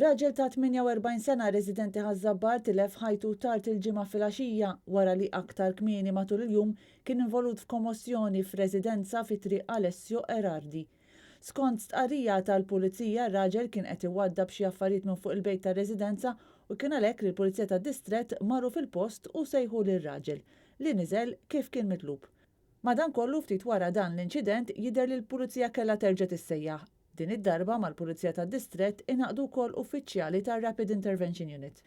Raġel ta' 48 sena residenti ħażabbar tilef ħajtu tard il-ġimgħa filgħaxija wara li aktar kmieni matul il-jum kien involut f'komozzjoni f'residenza fi triq Alessio Erardi. Skont stqarrija tal-pulizija, ir-raġel kien qed iwaddab xi affarijiet minn fuq il-bejt tar-residenza u kien għalhekk li l-Pulizija tad-Distrett marru fil-post u sejħu lir-raġel li niżel kif kien mitlub. Madankollu ftit wara dan l-inċident jidher li l-Pulizija kellha terġa' tissejjaħ. Din id-darba mal-Pulizija tad-Distrett ingħaqdu wkoll uffiċjali tar-Rapid Intervention Unit.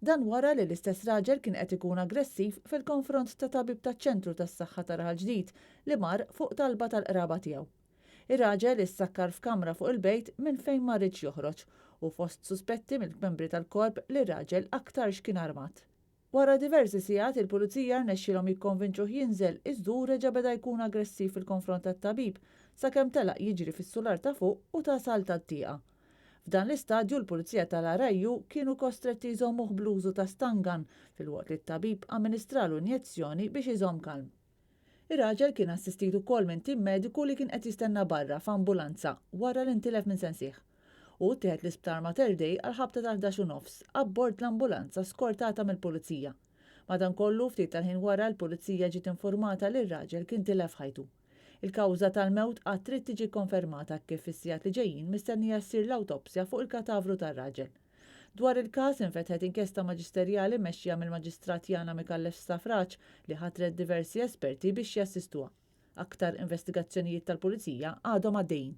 Dan wara li l-istess raġel kien qed ikun aggressiv fil-konfront ta' tabib taċ-ċentru tas-saħħa ta' Raħal Ġdid li mar fuq talba tal-qraba tiegħu. Ir-raġel issakkar f'kamra fuq il-bejt minn fejn ma rridx joħroġ u fost suspetti mill-membri tal-korp li r-raġel aktarx kien armat. Wara diversi sigħat il-Pulizija rnexxielhom jikkonvinċuh jinżel iżda reġa' beda jkun aggressiv fil-konfront tat-tabib sakemm telaq jiġri fis-sular ta' fuq u tasal tat-tieqa. F'dan l-istadju l-Pulizija tal-Arajju kienu kostretti jżommuh bl-użu ta' stangan filwaqt li t-tabib amministralu injezzjoni biex iżomm kalm. Ir-raġel kien assistit ukoll minn tim mediku li kien qed jistenna barra f'ambulanza wara li intilef minn sensieħ u tieħed l-isptar Mater Dei għal ħabta tal-11:30 abbord l-ambulanza skortata mill-Pulizija. Madankollu ftit tal-ħin wara l-Pulizija ġiet informata li r-raġel kien tilef ħajtu. Il-kawża tal-mewt qatt trid tiġi konfermata kif is-sigħat li ġejjin mistennija ssir l-awtopsja fuq il-kadavru tar-raġel. Dwar il-każ infetħet inkjesta maġisterjali mexxija mill-Maġistrat Jana Mikallef Stafraċ li ħatret diversi esperti biex jassistuha. Aktar investigazzjonijiet tal-Pulizija għadhom għaddejjin.